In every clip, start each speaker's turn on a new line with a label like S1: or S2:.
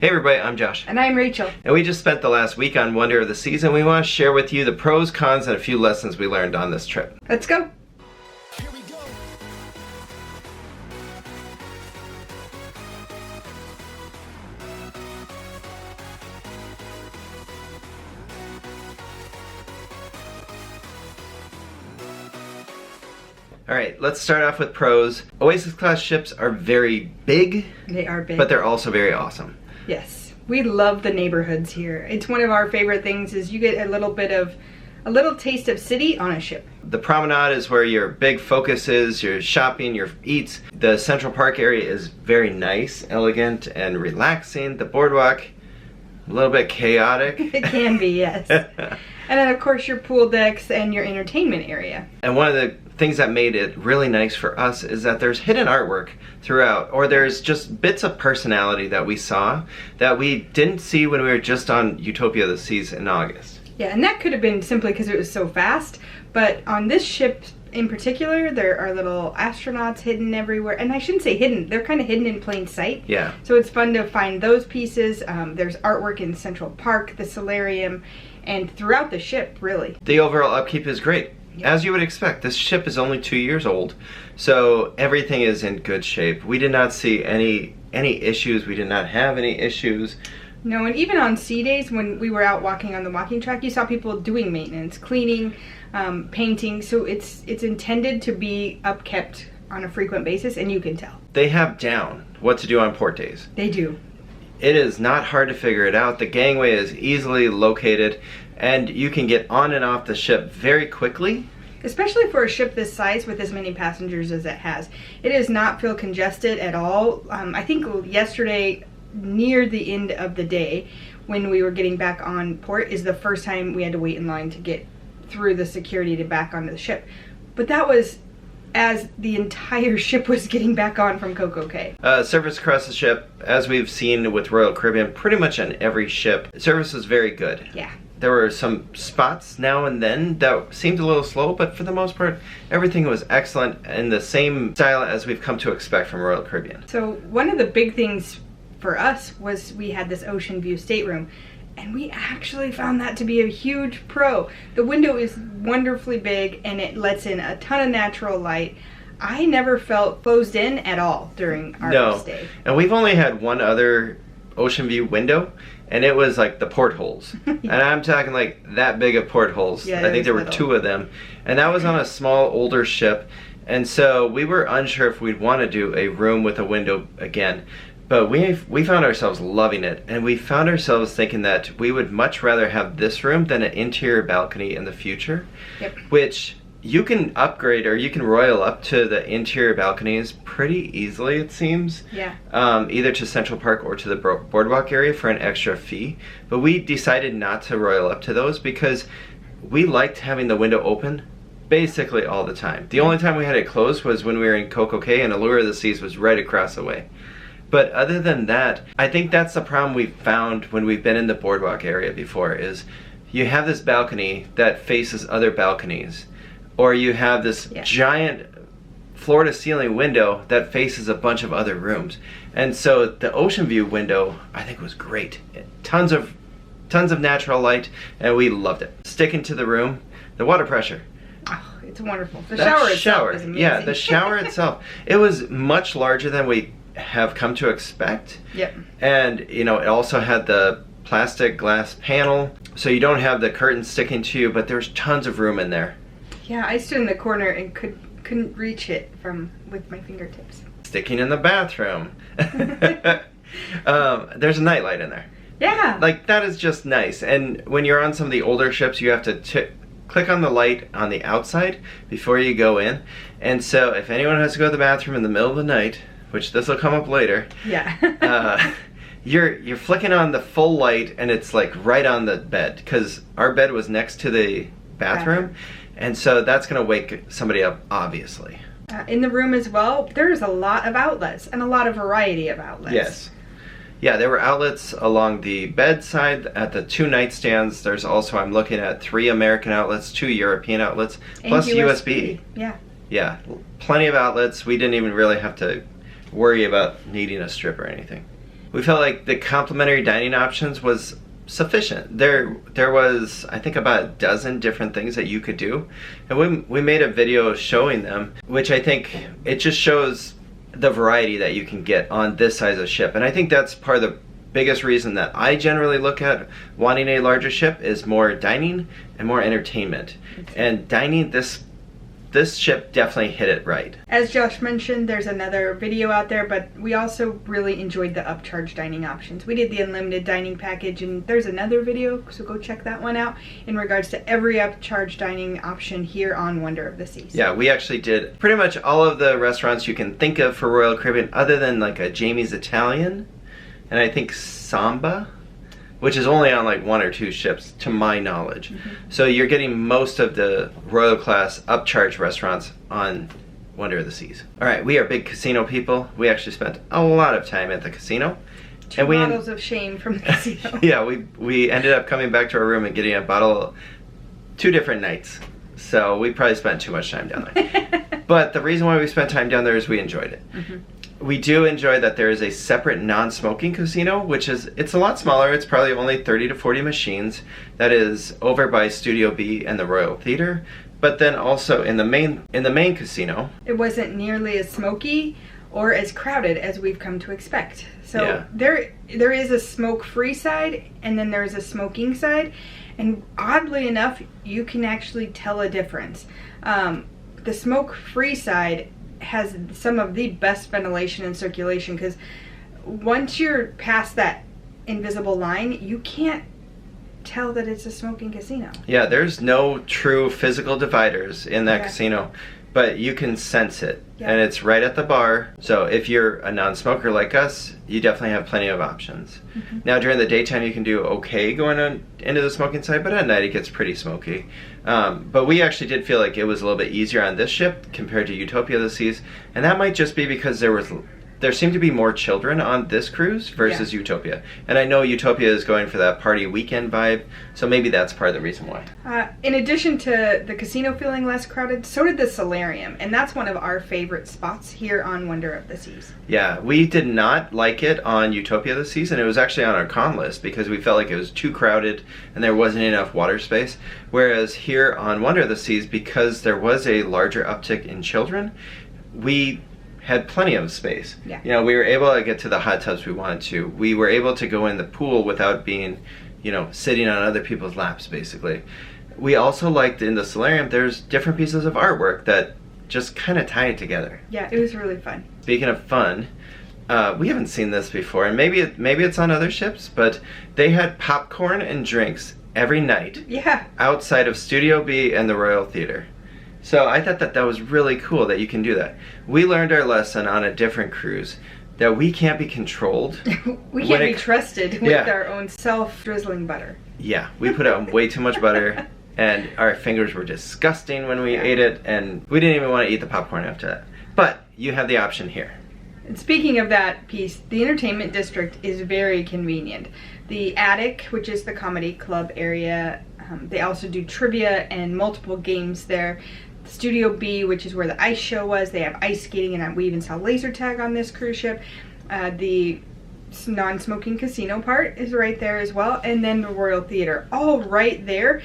S1: Hey everybody, I'm Josh.
S2: And I'm Rachel.
S1: And we just spent the last week on Wonder of the Seas, and we want to share with you the pros, cons, and a few lessons we learned on this trip.
S2: Let's go.
S3: Here we go.
S1: Alright, let's start off with pros. Oasis class ships are very big.
S2: They are big.
S1: But they're also very awesome.
S2: Yes. We love the neighborhoods here. It's one of our favorite things is you get a little taste of city on a ship.
S1: The promenade is where your big focus is, your shopping, your eats. The Central Park area is very nice, elegant, and relaxing. The boardwalk, a little bit chaotic.
S2: It can be, yes. And then of course your pool decks and your entertainment area.
S1: And one of the things that made it really nice for us is that there's hidden artwork throughout, or there's just bits of personality that we saw that we didn't see when we were just on Utopia of the Seas in August.
S2: Yeah, and that could have been simply because it was so fast, but on this ship in particular, there are little astronauts hidden everywhere. And I shouldn't say hidden, they're kind of hidden in plain sight.
S1: Yeah.
S2: So it's fun to find those pieces. There's artwork in Central Park, the solarium, and throughout the ship, really.
S1: The overall upkeep is great.
S2: Yeah.
S1: As you would expect, this ship is only 2 years old, so everything is in good shape. We did not see any issues. We did not have any issues.
S2: No, and even on sea days when we were out walking on the walking track, you saw people doing maintenance, cleaning, painting. So it's intended to be upkept on a frequent basis, and you can tell.
S1: They have down what to do on port days.
S2: They do.
S1: It is not hard to figure it out. The gangway is easily located, and you can get on and off the ship very quickly.
S2: Especially for a ship this size with as many passengers as it has. It does not feel congested at all. I think yesterday, near the end of the day, when we were getting back on port, is the first time we had to wait in line to get through the security to back onto the ship. But that was as the entire ship was getting back on from Coco Cay.
S1: Service across the ship, as we've seen with Royal Caribbean, pretty much on every ship, service was very good.
S2: Yeah.
S1: There were some spots now and then that seemed a little slow, but for the most part, everything was excellent in the same style as we've come to expect from Royal Caribbean.
S2: So one of the big things for us was we had this ocean view stateroom, and we actually found that to be a huge pro. The window is wonderfully big and it lets in a ton of natural light. I never felt closed in at all during our stay.
S1: And we've only had one other ocean view window, and it was like the portholes.
S2: Yeah.
S1: And I'm talking like that big of portholes.
S2: Yeah,
S1: I think there were
S2: little.
S1: 2 of them. And that was on a small, older ship. And so we were unsure if we'd want to do a room with a window again. But we found ourselves loving it, and we found ourselves thinking that we would much rather have this room than an interior balcony in the future. Yep. Which you can upgrade, or you can royal up to the interior balconies pretty easily, it seems.
S2: Yeah.
S1: Either to Central Park or to the boardwalk area for an extra fee. But we decided not to royal up to those because we liked having the window open basically all the time. The only time we had it closed was when we were in Coco Cay, and Allure of the Seas was right across the way. But other than that, I think that's the problem we've found when we've been in the boardwalk area before, is you have this balcony that faces other balconies, or you have this giant floor-to-ceiling window that faces a bunch of other rooms. And so the ocean view window, I think, was great. Tons of natural light, and we loved it. Sticking to the room, the water pressure.
S2: Oh, it's wonderful. The shower itself is amazing.
S1: Yeah, the shower itself. It was much larger than we have come to expect.
S2: Yep.
S1: And it also had the plastic glass panel, so you don't have the curtain sticking to you, but there's tons of room in there.
S2: Yeah, I stood in the corner and couldn't reach it with my fingertips.
S1: Sticking in the bathroom. There's a nightlight in there.
S2: Yeah.
S1: Like, that is just nice. And when you're on some of the older ships, you have to click on the light on the outside before you go in. And so if anyone has to go to the bathroom in the middle of the night, which this will come up later.
S2: Yeah.
S1: You're flicking on the full light, and it's like right on the bed, because our bed was next to the bathroom, and so that's going to wake somebody up, obviously.
S2: In the room as well, there's a lot of outlets and a lot of variety of outlets.
S1: Yes. Yeah, there were outlets along the bedside at the 2 nightstands. There's also, I'm looking at 3 American outlets, 2 European outlets, plus USB.
S2: Yeah.
S1: Yeah, plenty of outlets. We didn't even really have to worry about needing a strip or anything. We felt like the complimentary dining options was sufficient. There was, I think, about a dozen different things that you could do, and we made a video showing them, which I think it just shows the variety that you can get on this size of ship. And I think that's part of the biggest reason that I generally look at wanting a larger ship is more dining and more entertainment. And dining, this ship definitely hit it right.
S2: As Josh mentioned, there's another video out there, but we also really enjoyed the upcharge dining options. We did the unlimited dining package, and there's another video, so go check that one out in regards to every upcharge dining option here on Wonder of the Seas.
S1: Yeah, we actually did pretty much all of the restaurants you can think of for Royal Caribbean, other than like a Jamie's Italian, and I think Samba, which is only on like 1 or 2 ships to my knowledge. So you're getting most of the Royal Class upcharge restaurants on Wonder of the Seas. All right, we are big casino people. We actually spent a lot of time at the casino.
S2: 2 bottles of shame from the casino.
S1: Yeah, we ended up coming back to our room and getting a bottle 2 different nights. So we probably spent too much time down there. But the reason why we spent time down there is we enjoyed it. We do enjoy that there is a separate non-smoking casino, which it's a lot smaller. It's probably only 30 to 40 machines. That is over by Studio B and the Royal Theater. But then also in the main casino,
S2: it wasn't nearly as smoky or as crowded as we've come to expect. So
S1: yeah.
S2: there is a smoke-free side, and then there's a smoking side. And oddly enough, you can actually tell a difference. The smoke-free side has some of the best ventilation and circulation, because once you're past that invisible line, you can't tell that it's a smoking casino.
S1: Yeah, there's no true physical dividers in that casino, but you can sense it. And it's right at the bar. So if you're a non-smoker like us, you definitely have plenty of options. Now during the daytime you can do okay going on into the smoking side, but at night it gets pretty smoky. But we actually did feel like it was a little bit easier on this ship compared to Utopia of the Seas, and that might just be because there seemed to be more children on this cruise versus Utopia. And I know Utopia is going for that party weekend vibe, so maybe that's part of the reason why.
S2: In addition to the casino feeling less crowded, so did the solarium, and that's one of our favorite spots here on Wonder of the Seas.
S1: Yeah, we did not like it on Utopia of the Seas, and it was actually on our con list because we felt like it was too crowded and there wasn't enough water space. Whereas here on Wonder of the Seas, because there was a larger uptick in children, we had plenty of space.
S2: Yeah.
S1: You know, we were able to get to the hot tubs we wanted to. We were able to go in the pool without being, you know, sitting on other people's laps, basically. We also liked in the solarium, there's different pieces of artwork that just kind of tie it together.
S2: Yeah, it was really fun.
S1: Speaking of fun, we haven't seen this before, and maybe it's on other ships, but they had popcorn and drinks every night.
S2: Yeah. Outside
S1: of Studio B and the Royal Theater. So I thought that was really cool that you can do that. We learned our lesson on a different cruise that we can't be controlled.
S2: We can't be trusted with our own self-drizzling butter.
S1: Yeah, we put out way too much butter, and our fingers were disgusting when we ate it, and we didn't even want to eat the popcorn after that. But you have the option here.
S2: And speaking of that piece, the entertainment district is very convenient. The attic, which is the comedy club area, they also do trivia and multiple games there. Studio B, which is where the ice show was, they have ice skating, and we even saw laser tag on this cruise ship. The non-smoking casino part is right there as well, and then the Royal Theater, all right there,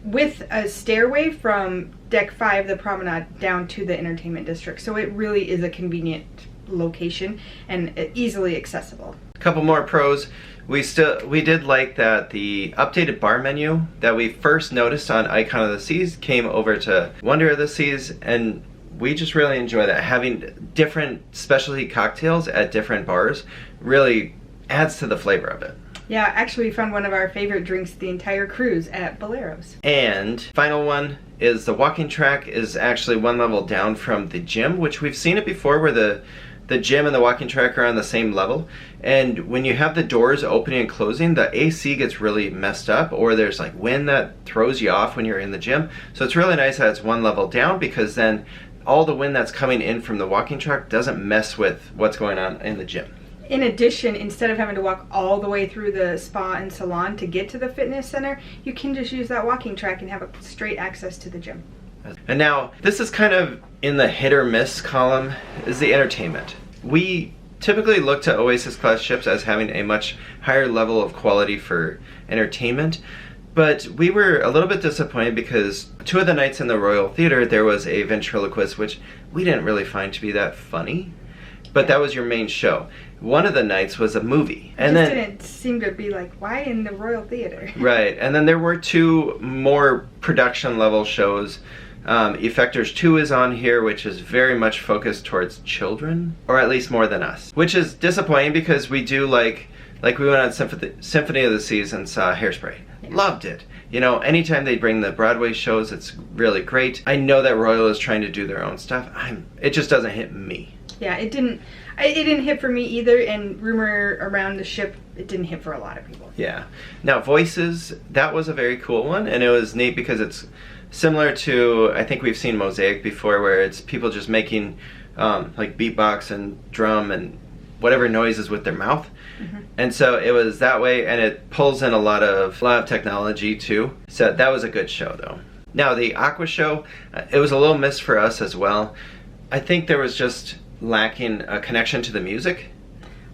S2: with a stairway from deck 5, the promenade, down to the entertainment district. So it really is a convenient location and easily accessible.
S1: A couple more pros. We did like that the updated bar menu that we first noticed on Icon of the Seas came over to Wonder of the Seas, and we just really enjoy that. Having different specialty cocktails at different bars really adds to the flavor of it.
S2: Yeah, actually we found one of our favorite drinks the entire cruise at Bolero's.
S1: And final one is the walking track is actually one level down from the gym, which we've seen it before where the gym and the walking track are on the same level, and when you have the doors opening and closing, the AC gets really messed up, or there's like wind that throws you off when you're in the gym. So it's really nice that it's one level down, because then all the wind that's coming in from the walking track doesn't mess with what's going on in the gym.
S2: In addition, instead of having to walk all the way through the spa and salon to get to the fitness center, you can just use that walking track and have a straight access to the gym. And
S1: now, this is kind of in the hit or miss column, is the entertainment. We typically look to Oasis class ships as having a much higher level of quality for entertainment. But we were a little bit disappointed because 2 of the nights in the Royal Theater there was a ventriloquist, which we didn't really find to be that funny. But that was your main show. One of the nights was a movie.
S2: And then didn't seem to be like, why in the Royal Theater?
S1: Right. And then there were 2 more production level shows. Effectors 2 is on here, which is very much focused towards children, or at least more than us. Which is disappointing because we do like we went on Symphony of the Seas and saw Hairspray. Yeah. Loved it. You know, anytime they bring the Broadway shows, it's really great. I know that Royal is trying to do their own stuff. It just doesn't hit me.
S2: Yeah, it didn't hit for me either, and rumor around the ship, it didn't hit for a lot of people.
S1: Yeah. Now, Voices, that was a very cool one, and it was neat because it's similar to, I think we've seen Mosaic before, where it's people just making like beatbox and drum and whatever noises with their mouth. Mm-hmm. And so it was that way, and it pulls in a lot of technology too. So that was a good show though. Now the Aqua show, it was a little miss for us as well. I think there was just lacking a connection to the music.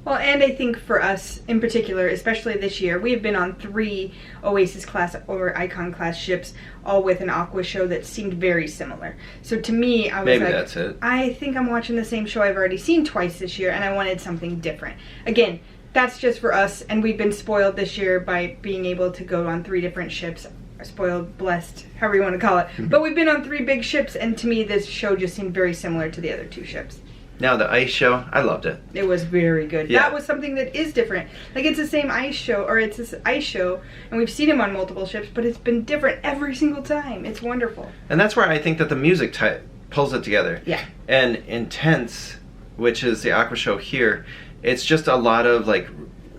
S2: Well, and I think for us in particular, especially this year, we have been on 3 Oasis class or Icon class ships, all with an Aqua show that seemed very similar. So to me, I was
S1: Maybe
S2: like,
S1: that's it.
S2: I think I'm watching the same show I've already seen twice this year, and I wanted something different. Again, that's just for us, and we've been spoiled this year by being able to go on 3 different ships. Spoiled, blessed, however you want to call it. But we've been on 3 big ships, and to me, this show just seemed very similar to the other 2 ships.
S1: Now the ice show, I loved it.
S2: It was very good.
S1: Yeah.
S2: That was something that is different. Like, it's the same ice show, or it's this ice show, and we've seen him on multiple ships, but it's been different every single time. It's wonderful.
S1: And that's where I think that the music pulls it together.
S2: Yeah.
S1: And Intense, which is the Aqua show here, it's just a lot of like,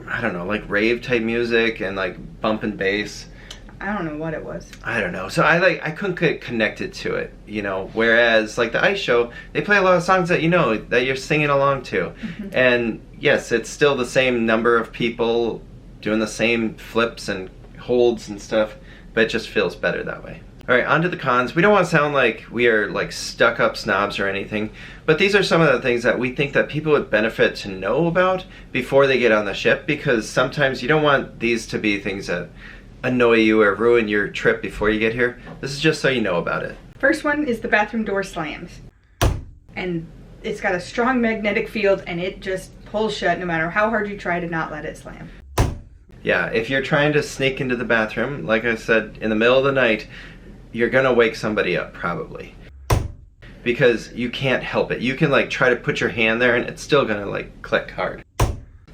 S1: I don't know, like rave type music and like bump and bass.
S2: I don't know what it was.
S1: I don't know. So I couldn't get connected to it, you know. Whereas like the ice show, they play a lot of songs that you know that you're singing along to. Mm-hmm. And yes, it's still the same number of people doing the same flips and holds and stuff, but it just feels better that way. All right, on to the cons. We don't want to sound like we are like stuck up snobs or anything, but these are some of the things that we think that people would benefit to know about before they get on the ship, because sometimes you don't want these to be things that annoy you or ruin your trip before you get here. This is just so you know about it.
S2: First one is the bathroom door slams. And it's got a strong magnetic field, and it just pulls shut no matter how hard you try to not let it slam.
S1: Yeah, if you're trying to sneak into the bathroom, like I said, in the middle of the night, you're gonna wake somebody up probably. Because you can't help it. You can like try to put your hand there and it's still gonna like click hard.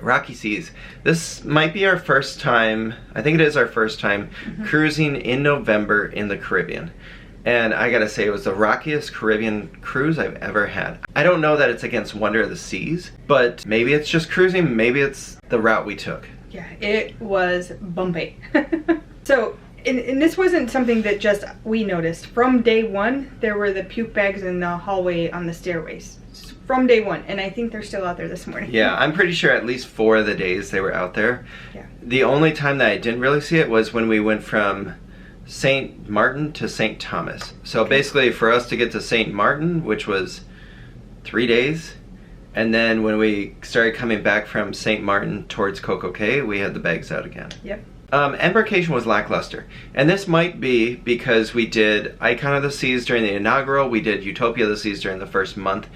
S1: Rocky Seas. This might be our first time, I think it is our first time, cruising in November in the Caribbean. And I gotta say, it was the rockiest Caribbean cruise I've ever had. I don't know that it's against Wonder of the Seas, but maybe it's just cruising, maybe it's the route we took.
S2: Yeah, it was bumpy. So, and this wasn't something that just we noticed. From day one, there were the puke bags in the hallway on the stairways. From day one, and I think they're still out there this morning.
S1: Yeah, I'm pretty sure at least 4 of the days they were out there.
S2: Yeah.
S1: The only time that I didn't really see it was when we went from St. Martin to St. Thomas. So basically for us to get to St. Martin, which was 3 days, and then when we started coming back from St. Martin towards Coco Cay, we had the bags out again.
S2: Yep.
S1: Embarkation was lackluster, and this might be because we did Icon of the Seas during the inaugural, we did Utopia of the Seas during the first month.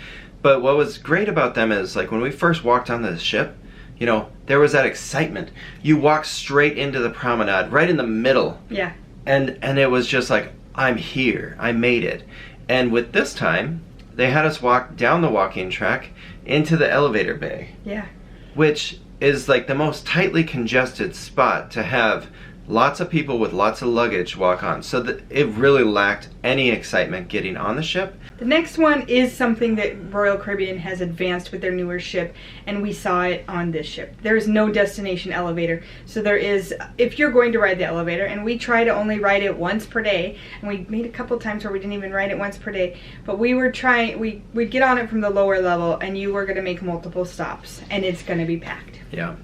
S1: But what was great about them is, like, when we first walked on the ship, you know, there was that excitement. You walk straight into the promenade, right in the middle.
S2: Yeah.
S1: And it was just like, I'm here. I made it. And with this time, they had us walk down the walking track into the elevator bay.
S2: Yeah.
S1: Which is, like, the most tightly congested spot to have lots of people with lots of luggage walk on. So that it really lacked any excitement getting on the ship.
S2: The next one is something that Royal Caribbean has advanced with their newer ship, and we saw it on this ship. There is no destination elevator. So there is, if you're going to ride the elevator, and we try to only ride it once per day, and we made a couple times where we didn't even ride it once per day, but we were trying, we'd get on it from the lower level, and you were going to make multiple stops, and it's going to be packed.
S1: Yeah.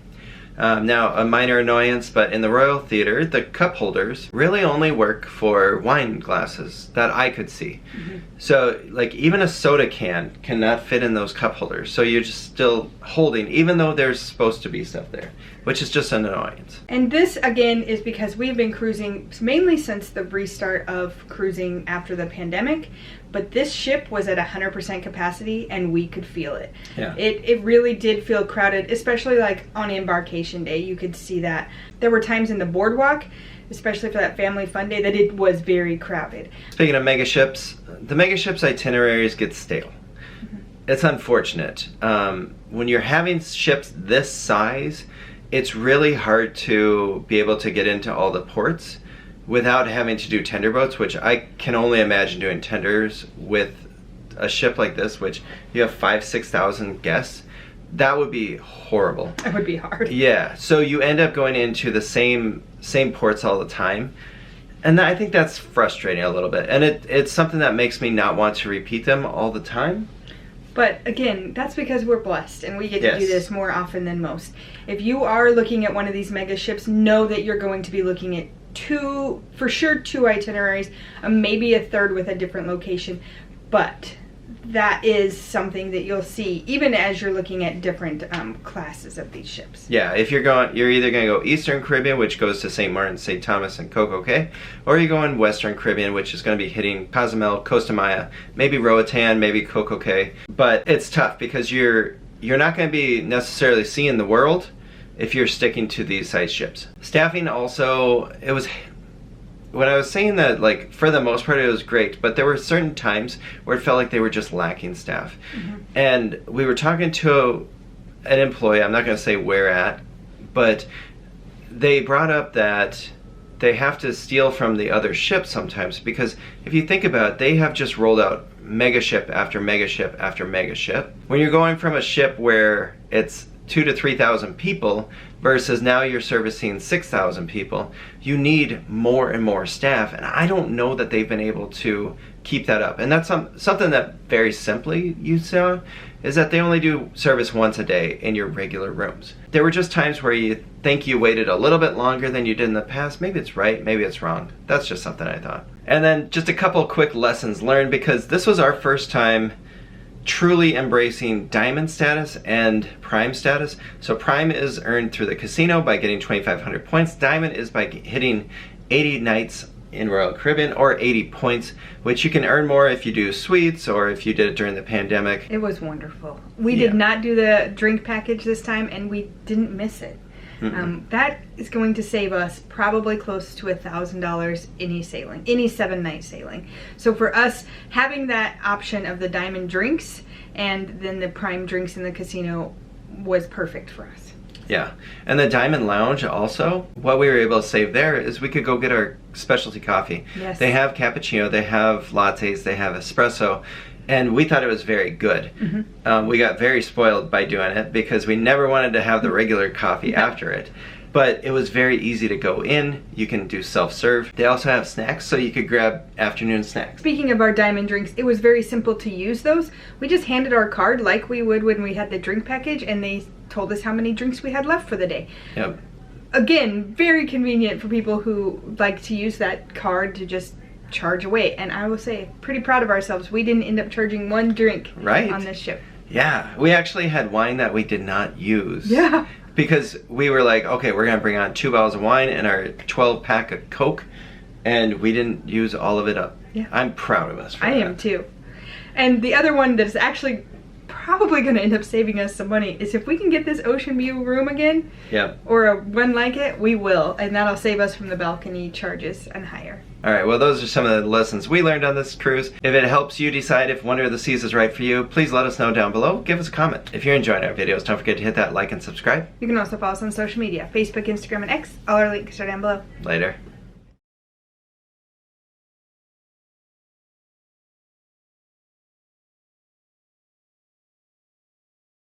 S1: Now, a minor annoyance, but in the Royal Theater, the cup holders really only work for wine glasses that I could see. So, like, even a soda can cannot fit in those cup holders. So you're just still holding, even though there's supposed to be stuff there, which is just an annoyance.
S2: And this, again, is because we've been cruising mainly since the restart of cruising after the pandemic. But this ship was at 100% capacity, and we could feel it.
S1: Yeah.
S2: It really did feel crowded, especially like on embarkation day. You could see that. There were times in the boardwalk, especially for that family fun day, that it was very crowded.
S1: Speaking of mega ships, the mega ships itineraries get stale. It's unfortunate. When you're having ships this size, it's really hard to be able to get into all the ports without having to do tender boats, which I can only imagine doing tenders with a ship like this, which you have 5,000-6,000 guests. That would be horrible.
S2: That would be hard.
S1: Yeah, so you end up going into the same ports all the time, and I think that's frustrating a little bit, and it's something that makes me not want to repeat them all the time.
S2: But again, that's because we're blessed and we get to do this more often than most. If you are looking at one of these mega ships, know that you're going to be looking at two itineraries, maybe a third with a different location, but that is something that you'll see even as you're looking at different classes of these ships.
S1: Yeah, if you're either going to go Eastern Caribbean, which goes to St. Martin, St. Thomas, and Coco Cay, or you go in Western Caribbean, which is going to be hitting Cozumel, Costa Maya, maybe Roatan, maybe Coco Cay. But it's tough because you're not going to be necessarily seeing the world if you're sticking to these size ships. Staffing also, when I was saying that, like, for the most part it was great, but there were certain times where it felt like they were just lacking staff. And we were talking to an employee, I'm not going to say where at, but they brought up that they have to steal from the other ships sometimes, because if you think about it, they have just rolled out mega ship after mega ship after mega ship. When you're going from a ship where it's 2,000 to 3,000 people versus now you're servicing 6,000 people, you need more and more staff, and I don't know that they've been able to keep that up. And that's something that very simply you saw is that they only do service once a day in your regular rooms. There were just times where you think you waited a little bit longer than you did in the past. Maybe it's right, maybe it's wrong. That's just something I thought. And then just a couple quick lessons learned, because this was our first time truly embracing diamond status and prime status. So prime is earned through the casino by getting 2,500 points. Diamond is by hitting 80 nights in Royal Caribbean, or 80 points, which you can earn more if you do suites or if you did it during the pandemic.
S2: It was wonderful. We did not do the drink package this time, and we didn't miss it. That is going to save us probably close to $1,000 any 7-night sailing. So for us, having that option of the diamond drinks and then the prime drinks in the casino was perfect for us.
S1: Yeah, and the Diamond Lounge also, what we were able to save there is we could go get our specialty coffee.
S2: Yes.
S1: They have cappuccino, they have lattes, they have espresso, and we thought it was very good. We got very spoiled by doing it because we never wanted to have the regular coffee after it. But it was very easy to go in. You can do self-serve. They also have snacks, so you could grab afternoon snacks.
S2: Speaking of our diamond drinks, it was very simple to use those. We just handed our card like we would when we had the drink package, and they told us how many drinks we had left for the day.
S1: Yep.
S2: Again, very convenient for people who like to use that card to just charge away. And I will say, pretty proud of ourselves. We didn't end up charging one drink on this ship.
S1: Yeah, we actually had wine that we did not use.
S2: Yeah.
S1: Because we were like, okay, we're going to bring on 2 bottles of wine and our 12-pack of Coke, and we didn't use all of it up.
S2: Yeah.
S1: I'm proud of us for that.
S2: I am too. And the other one that is actually probably going to end up saving us some money is if we can get this ocean view room again, or one like it, we will. And that'll save us from the balcony charges and higher.
S1: Alright, well those are some of the lessons we learned on this cruise. If it helps you decide if Wonder of the Seas is right for you, please let us know down below. Give us a comment. If you're enjoying our videos, don't forget to hit that like and subscribe.
S2: You can also follow us on social media, Facebook, Instagram, and X. All our links are down below.
S1: Later.